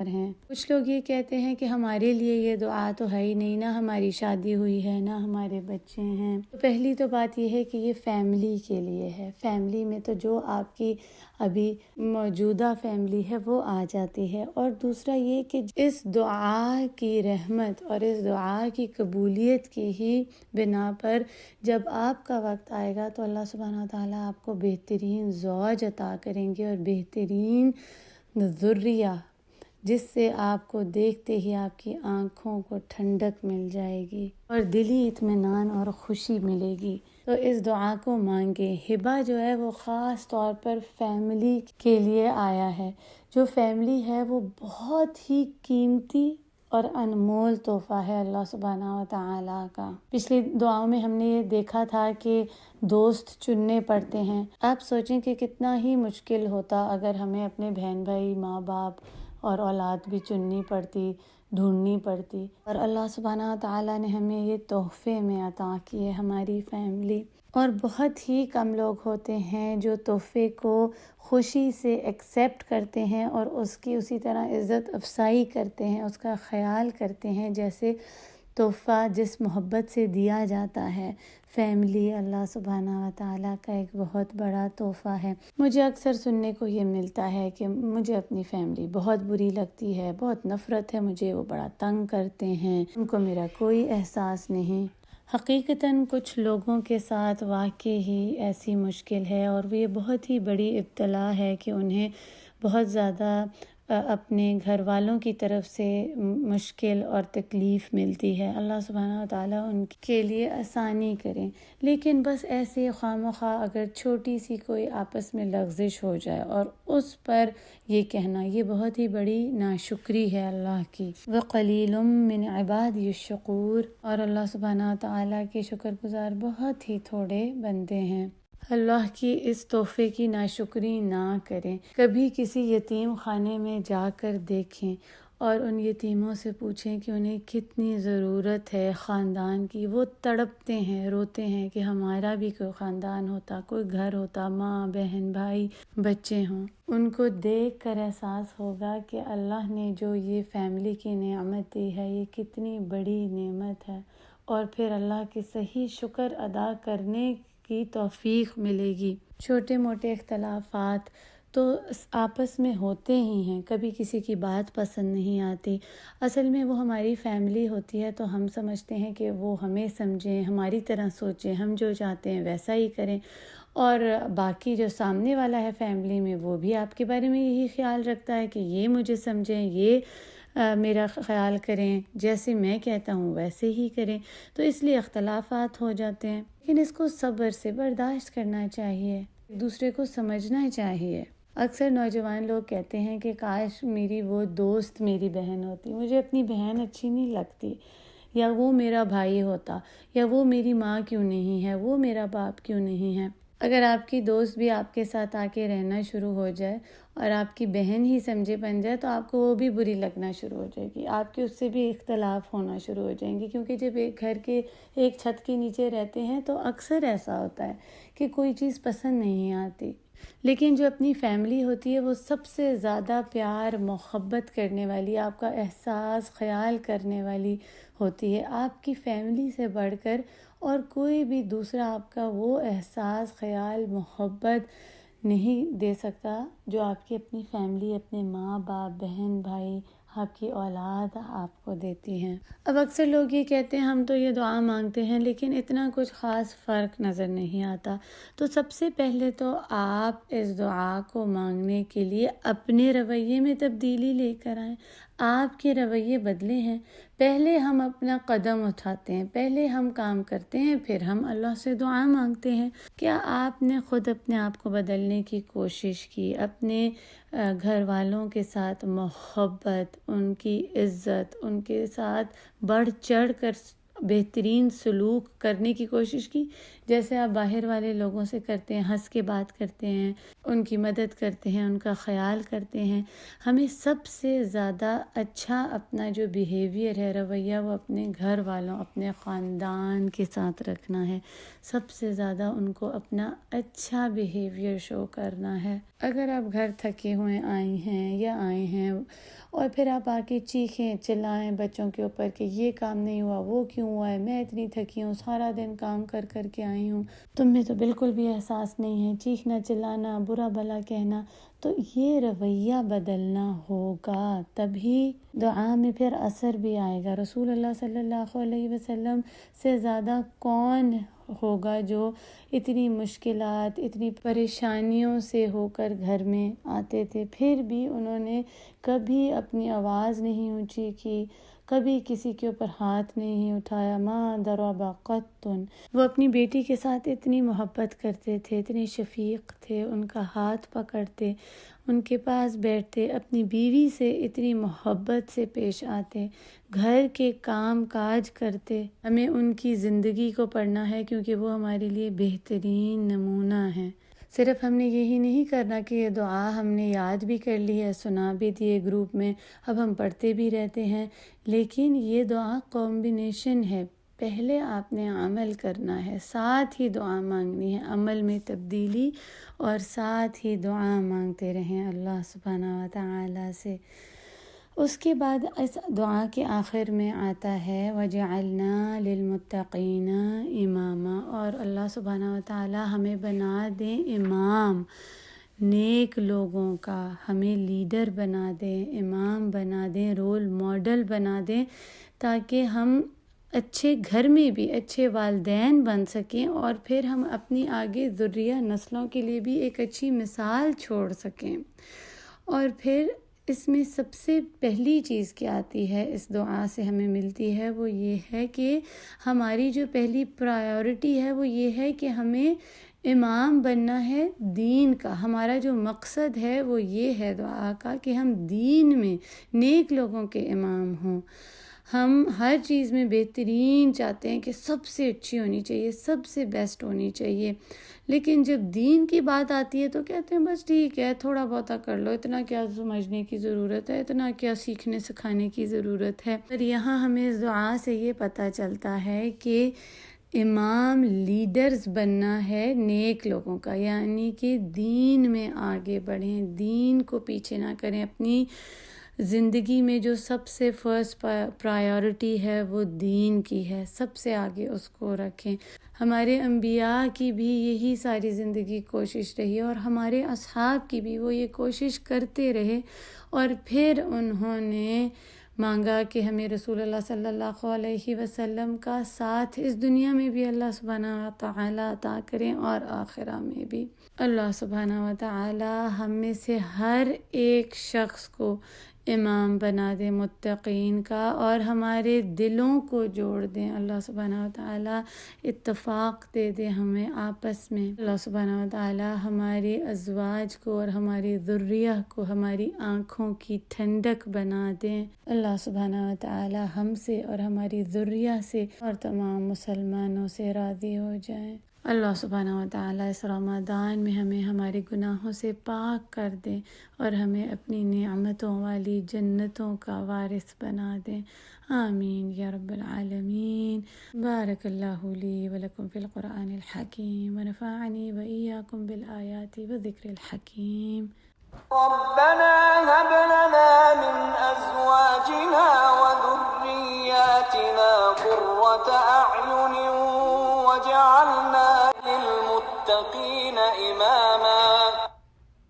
ہیں۔ کچھ لوگ یہ کہتے ہیں کہ ہمارے لیے یہ دعا تو ہے ہی نہیں، نہ ہماری شادی ہوئی ہے، نہ ہمارے بچے ہیں۔ تو پہلی تو بات یہ ہے کہ یہ فیملی کے لیے ہے۔ فیملی میں تو جو آپ کی ابھی موجودہ فیملی ہے وہ آ جاتی ہے، اور دوسرا یہ کہ اس دعا کی رحمت اور اس دعا کی قبولیت کی ہی بنا پر جب آپ کا وقت آئے گا تو اللہ سبحانہ وتعالیٰ آپ کو بہترین زوج عطا کریں گے، اور بہترین ذریہ، جس سے آپ کو دیکھتے ہی آپ کی آنکھوں کو ٹھنڈک مل جائے گی اور دلی اطمینان اور خوشی ملے گی۔ تو اس دعا کو مانگے۔ ہبہ جو ہے وہ خاص طور پر فیملی کے لیے آیا ہے۔ جو فیملی ہے وہ بہت ہی قیمتی اور انمول تحفہ ہے اللہ سبحانہ و تعالیٰ کا۔ پچھلی دعاؤں میں ہم نے یہ دیکھا تھا کہ دوست چننے پڑتے ہیں۔ آپ سوچیں کہ کتنا ہی مشکل ہوتا اگر ہمیں اپنے بہن بھائی، ماں باپ اور اولاد بھی چننی پڑتی، ڈھونڈنی پڑتی، اور اللہ سبحانہ و تعالیٰ نے ہمیں یہ تحفے میں عطا کیے ہماری فیملی۔ اور بہت ہی کم لوگ ہوتے ہیں جو تحفے کو خوشی سے ایکسیپٹ کرتے ہیں اور اس کی اسی طرح عزت افزائی کرتے ہیں، اس کا خیال کرتے ہیں جیسے تحفہ جس محبت سے دیا جاتا ہے۔ فیملی اللہ سبحانہ و تعالیٰ کا ایک بہت بڑا تحفہ ہے۔ مجھے اکثر سننے کو یہ ملتا ہے کہ مجھے اپنی فیملی بہت بری لگتی ہے، بہت نفرت ہے مجھے، وہ بڑا تنگ کرتے ہیں، ان کو میرا کوئی احساس نہیں۔ حقیقتاً کچھ لوگوں کے ساتھ واقعی ہی ایسی مشکل ہے، اور یہ بہت ہی بڑی ابتلا ہے کہ انہیں بہت زیادہ اپنے گھر والوں کی طرف سے مشکل اور تکلیف ملتی ہے۔ اللہ سبحانہ و تعالیٰ ان کے لیے آسانی کریں، لیکن بس ایسے خواہ مخواہ اگر چھوٹی سی کوئی آپس میں لغزش ہو جائے اور اس پر یہ کہنا، یہ بہت ہی بڑی ناشکری ہے اللہ کی۔ وَقَلِيلٌ مِّنْ عِبَادِيَ الشَّكُورُ، اور اللہ سبحانہ و تعالیٰ کے شکر گزار بہت ہی تھوڑے بندے ہیں۔ اللہ کی اس تحفے کی ناشکری نہ کریں۔ کبھی کسی یتیم خانے میں جا کر دیکھیں اور ان یتیموں سے پوچھیں کہ انہیں کتنی ضرورت ہے خاندان کی۔ وہ تڑپتے ہیں، روتے ہیں کہ ہمارا بھی کوئی خاندان ہوتا، کوئی گھر ہوتا، ماں بہن بھائی بچے ہوں۔ ان کو دیکھ کر احساس ہوگا کہ اللہ نے جو یہ فیملی کی نعمت دی ہے یہ کتنی بڑی نعمت ہے، اور پھر اللہ کے صحیح شکر ادا کرنے کی توفیق ملے گی۔ چھوٹے موٹے اختلافات تو آپس میں ہوتے ہی ہیں، کبھی کسی کی بات پسند نہیں آتی، اصل میں وہ ہماری فیملی ہوتی ہے تو ہم سمجھتے ہیں کہ وہ ہمیں سمجھیں، ہماری طرح سوچیں، ہم جو چاہتے ہیں ویسا ہی کریں، اور باقی جو سامنے والا ہے فیملی میں وہ بھی آپ کے بارے میں یہی خیال رکھتا ہے کہ یہ مجھے سمجھیں، یہ میرا خیال کریں، جیسے میں کہتا ہوں ویسے ہی کریں، تو اس لیے اختلافات ہو جاتے ہیں۔ لیکن اس کو صبر سے برداشت کرنا چاہیے، ایک دوسرے کو سمجھنا چاہیے۔ اکثر نوجوان لوگ کہتے ہیں کہ کاش میری وہ دوست میری بہن ہوتی، مجھے اپنی بہن اچھی نہیں لگتی، یا وہ میرا بھائی ہوتا، یا وہ میری ماں کیوں نہیں ہے، وہ میرا باپ کیوں نہیں ہے۔ اگر آپ کی دوست بھی آپ کے ساتھ آ کے رہنا شروع ہو جائے اور آپ کی بہن ہی سمجھے بن جائے تو آپ کو وہ بھی بری لگنا شروع ہو جائے گی، آپ کے اس سے بھی اختلاف ہونا شروع ہو جائیں گے، کیونکہ جب ایک گھر کے ایک چھت کے نیچے رہتے ہیں تو اکثر ایسا ہوتا ہے کہ کوئی چیز پسند نہیں آتی۔ لیکن جو اپنی فیملی ہوتی ہے وہ سب سے زیادہ پیار محبت کرنے والی، آپ کا احساس خیال کرنے والی ہوتی ہے۔ آپ کی فیملی سے بڑھ کر اور کوئی بھی دوسرا آپ کا وہ احساس خیال محبت نہیں دے سکتا جو آپ کی اپنی فیملی، اپنے ماں باپ، بہن بھائی، آپ کی اولاد آپ کو دیتی ہیں۔ اب اکثر لوگ یہ کہتے ہیں ہم تو یہ دعا مانگتے ہیں لیکن اتنا کچھ خاص فرق نظر نہیں آتا۔ تو سب سے پہلے تو آپ اس دعا کو مانگنے کے لیے اپنے رویے میں تبدیلی لے کر آئیں، آپ کے رویے بدلے ہیں۔ پہلے ہم اپنا قدم اٹھاتے ہیں، پہلے ہم کام کرتے ہیں، پھر ہم اللہ سے دعا مانگتے ہیں۔ کیا آپ نے خود اپنے آپ کو بدلنے کی کوشش کی؟ اپنے گھر والوں کے ساتھ محبت، ان کی عزت، ان کے ساتھ بڑھ چڑھ کر بہترین سلوک کرنے کی کوشش کی، جیسے آپ باہر والے لوگوں سے کرتے ہیں، ہنس کے بات کرتے ہیں، ان کی مدد کرتے ہیں، ان کا خیال کرتے ہیں۔ ہمیں سب سے زیادہ اچھا اپنا جو بیہیویئر ہے، رویہ، وہ اپنے گھر والوں، اپنے خاندان کے ساتھ رکھنا ہے۔ سب سے زیادہ ان کو اپنا اچھا بیہیویئر شو کرنا ہے۔ اگر آپ گھر تھکے ہوئے آئی ہیں یا آئے ہیں اور پھر آپ آ کے چیخیں چلائیں بچوں کے اوپر کہ یہ کام نہیں ہوا، وہ کیوں ہوا ہے، میں اتنی تھکی ہوں، سارا دن کام کر کر کے آئی ہوں، تم میں تو بالکل بھی احساس نہیں ہے، چیخنا چلانا، برا بھلا کہنا، تو یہ رویہ بدلنا ہوگا، تبھی دعا میں پھر اثر بھی آئے گا۔ رسول اللہ صلی اللہ علیہ وسلم سے زیادہ کون ہوگا جو اتنی مشکلات، اتنی پریشانیوں سے ہو کر گھر میں آتے تھے، پھر بھی انہوں نے کبھی اپنی آواز نہیں اونچی کی، کبھی کسی کے اوپر ہاتھ نہیں اٹھایا۔ ما ضرب قط۔ وہ اپنی بیٹی کے ساتھ اتنی محبت کرتے تھے، اتنے شفیق تھے، ان کا ہاتھ پکڑتے، ان کے پاس بیٹھتے، اپنی بیوی سے اتنی محبت سے پیش آتے، گھر کے کام کاج کرتے۔ ہمیں ان کی زندگی کو پڑھنا ہے کیونکہ وہ ہمارے لیے بہترین نمونہ ہیں۔ صرف ہم نے یہی نہیں کرنا کہ یہ دعا ہم نے یاد بھی کر لی ہے، سنا بھی دی ہے گروپ میں، اب ہم پڑھتے بھی رہتے ہیں، لیکن یہ دعا کمبینیشن ہے۔ پہلے آپ نے عمل کرنا ہے، ساتھ ہی دعا مانگنی ہے، عمل میں تبدیلی، اور ساتھ ہی دعا مانگتے رہیں اللہ سبحانہ و تعالیٰ سے۔ اس کے بعد اس دعا کے آخر میں آتا ہے وَجَعَلْنَا لِلْمُتَّقِينَ إِمَامًا، اور اللہ سبحانہ و تعالیٰ ہمیں بنا دیں امام نیک لوگوں کا، ہمیں لیڈر بنا دیں، امام بنا دیں، رول ماڈل بنا دیں، تاکہ ہم اچھے گھر میں بھی اچھے والدین بن سکیں، اور پھر ہم اپنی آگے ذریہ نسلوں کے لیے بھی ایک اچھی مثال چھوڑ سکیں۔ اور پھر اس میں سب سے پہلی چیز کیا آتی ہے، اس دعا سے ہمیں ملتی ہے، وہ یہ ہے کہ ہماری جو پہلی پرائیورٹی ہے وہ یہ ہے کہ ہمیں امام بننا ہے دین کا۔ ہمارا جو مقصد ہے وہ یہ ہے دعا کا کہ ہم دین میں نیک لوگوں کے امام ہوں۔ ہم ہر چیز میں بہترین چاہتے ہیں کہ سب سے اچھی ہونی چاہیے، سب سے بیسٹ ہونی چاہیے، لیکن جب دین کی بات آتی ہے تو کہتے ہیں بس ٹھیک ہے، تھوڑا بہت کر لو، اتنا کیا سمجھنے کی ضرورت ہے، اتنا کیا سیکھنے سکھانے کی ضرورت ہے۔ پر یہاں ہمیں اس دعا سے یہ پتہ چلتا ہے کہ امام لیڈرز بننا ہے نیک لوگوں کا، یعنی کہ دین میں آگے بڑھیں، دین کو پیچھے نہ کریں، اپنی زندگی میں جو سب سے فرسٹ پرائیورٹی ہے وہ دین کی ہے، سب سے آگے اس کو رکھیں۔ ہمارے انبیاء کی بھی یہی ساری زندگی کوشش رہی، اور ہمارے اصحاب کی بھی، وہ یہ کوشش کرتے رہے، اور پھر انہوں نے مانگا کہ ہمیں رسول اللہ صلی اللہ علیہ وسلم کا ساتھ اس دنیا میں بھی اللہ سبحانہ و تعالیٰ عطا کریں اور آخرہ میں بھی۔ اللہ سبحانہ و تعالیٰ ہم میں سے ہر ایک شخص کو امام بنا دے متقین کا، اور ہمارے دلوں کو جوڑ دیں۔ اللہ سبحانہ و تعالیٰ اتفاق دے دے ہمیں آپس میں۔ اللہ سبحانہ و تعالیٰ ہمارے ازواج کو اور ہماری ذریہ کو ہماری آنکھوں کی ٹھنڈک بنا دیں۔ اللہ سبحانہ و تعالیٰ ہم سے اور ہماری ذریہ سے اور تمام مسلمانوں سے راضی ہو جائیں۔ اللہ سبحانہ و تعالیٰ اس رمضان میں ہمیں ہمارے گناہوں سے پاک کر دیں، اور ہمیں اپنی نعمتوں والی جنتوں کا وارث بنا دیں۔ آمین یا رب العالمین۔ بارک اللہ لی ولکم فی القرآن الحکیم، ونفعنی وإیاکم بالآیات والذکر الحکیم۔ ربنا